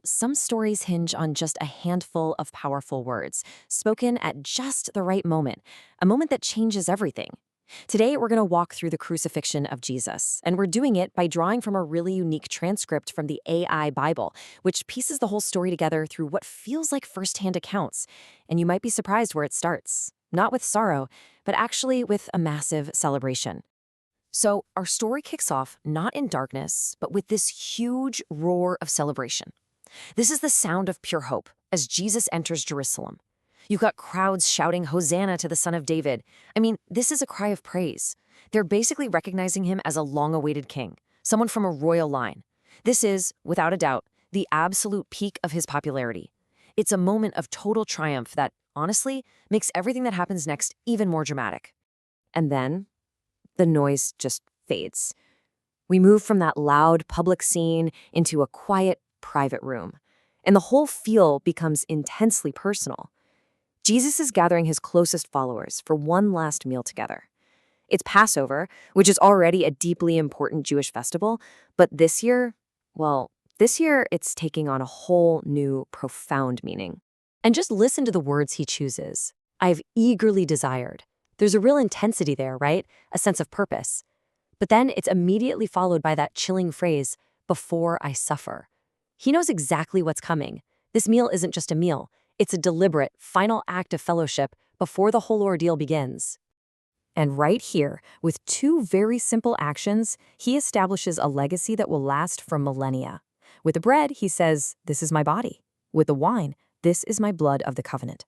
Some stories hinge on just a handful of powerful words, spoken at just the right moment, a moment that changes everything. Today, we're going to walk through the crucifixion of Jesus, and we're doing it by drawing from a really unique transcript from the AI Bible, which pieces the whole story together through what feels like firsthand accounts. And you might be surprised where it starts. Not with sorrow, but actually with a massive celebration. So, our story kicks off not in darkness, but with this huge roar of celebration. This is the sound of pure hope as Jesus enters Jerusalem. You've got crowds shouting, "Hosanna to the Son of David." This is a cry of praise. They're basically recognizing him as a long-awaited king, someone from a royal line. This is, without a doubt, the absolute peak of his popularity. It's a moment of total triumph that, honestly, makes everything that happens next even more dramatic. And then, the noise just fades. We move from that loud public scene into a quiet, private room, and the whole feel becomes intensely personal. Jesus is gathering his closest followers for one last meal together. It's Passover, which is already a deeply important Jewish festival, but this year it's taking on a whole new, profound meaning. And just listen to the words he chooses. "I've eagerly desired." There's a real intensity there, right? A sense of purpose. But then it's immediately followed by that chilling phrase, "before I suffer." He knows exactly what's coming. This meal isn't just a meal. It's a deliberate, final act of fellowship before the whole ordeal begins. And right here, with two very simple actions, he establishes a legacy that will last for millennia. With the bread, he says, "This is my body." With the wine, "This is my blood of the covenant."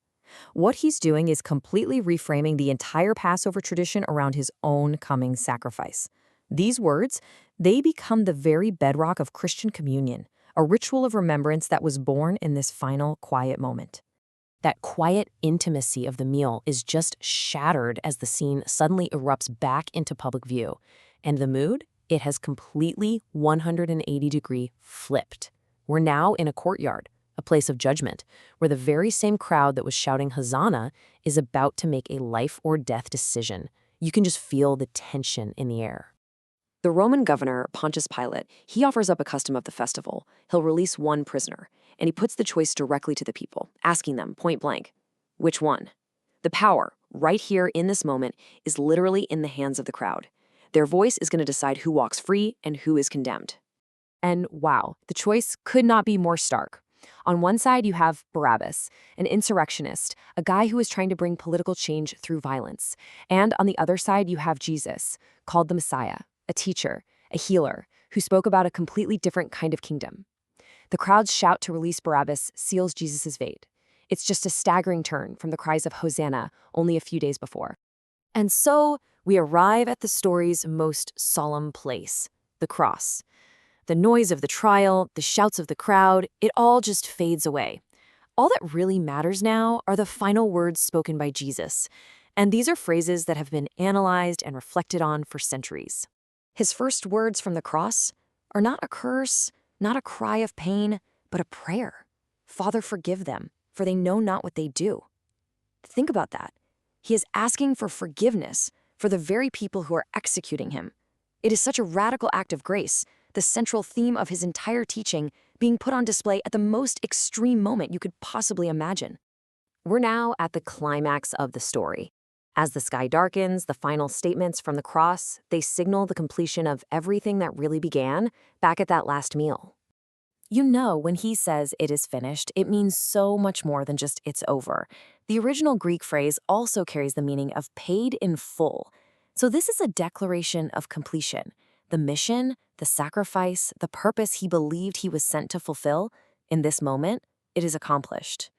What he's doing is completely reframing the entire Passover tradition around his own coming sacrifice. These words, they become the very bedrock of Christian communion, a ritual of remembrance that was born in this final quiet moment. That quiet intimacy of the meal is just shattered as the scene suddenly erupts back into public view. And the mood? It has completely 180-degree flipped. We're now in a courtyard, a place of judgment, where the very same crowd that was shouting Hosanna is about to make a life or death decision. You can just feel the tension in the air. The Roman governor, Pontius Pilate, he offers up a custom of the festival. He'll release one prisoner, and he puts the choice directly to the people, asking them point blank, which one? The power, right here in this moment, is literally in the hands of the crowd. Their voice is going to decide who walks free and who is condemned. And wow, the choice could not be more stark. On one side, you have Barabbas, an insurrectionist, a guy who is trying to bring political change through violence. And on the other side, you have Jesus, called the Messiah, a teacher, a healer, who spoke about a completely different kind of kingdom. The crowd's shout to release Barabbas seals Jesus' fate. It's just a staggering turn from the cries of Hosanna only a few days before. And so, we arrive at the story's most solemn place, the cross. The noise of the trial, the shouts of the crowd, it all just fades away. All that really matters now are the final words spoken by Jesus. And these are phrases that have been analyzed and reflected on for centuries. His first words from the cross are not a curse, not a cry of pain, but a prayer. "Father, forgive them, for they know not what they do." Think about that. He is asking for forgiveness for the very people who are executing him. It is such a radical act of grace, the central theme of his entire teaching being put on display at the most extreme moment you could possibly imagine. We're now at the climax of the story. As the sky darkens, the final statements from the cross, they signal the completion of everything that really began back at that last meal. When he says it is finished, it means so much more than just it's over. The original Greek phrase also carries the meaning of paid in full. So this is a declaration of completion. The mission, the sacrifice, the purpose he believed he was sent to fulfill, in this moment, it is accomplished.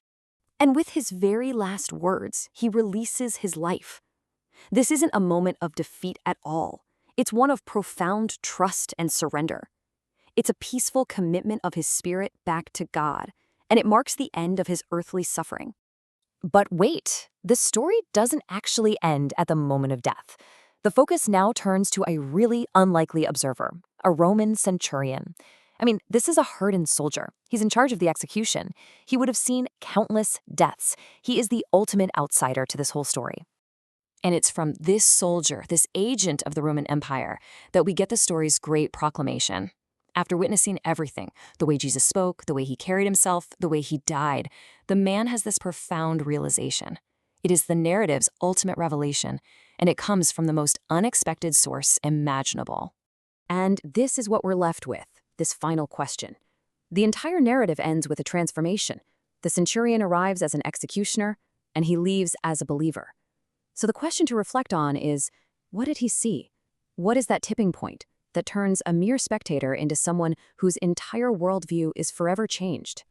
And with his very last words, he releases his life. This isn't a moment of defeat at all. It's one of profound trust and surrender. It's a peaceful commitment of his spirit back to God, and it marks the end of his earthly suffering. But wait, the story doesn't actually end at the moment of death. The focus now turns to a really unlikely observer, a Roman centurion. This is a hardened soldier. He's in charge of the execution. He would have seen countless deaths. He is the ultimate outsider to this whole story. And it's from this soldier, this agent of the Roman Empire, that we get the story's great proclamation. After witnessing everything, the way Jesus spoke, the way he carried himself, the way he died, the man has this profound realization. It is the narrative's ultimate revelation, and it comes from the most unexpected source imaginable. And this is what we're left with, this final question. The entire narrative ends with a transformation. The centurion arrives as an executioner, and he leaves as a believer. So the question to reflect on is, what did he see? What is that tipping point that turns a mere spectator into someone whose entire worldview is forever changed?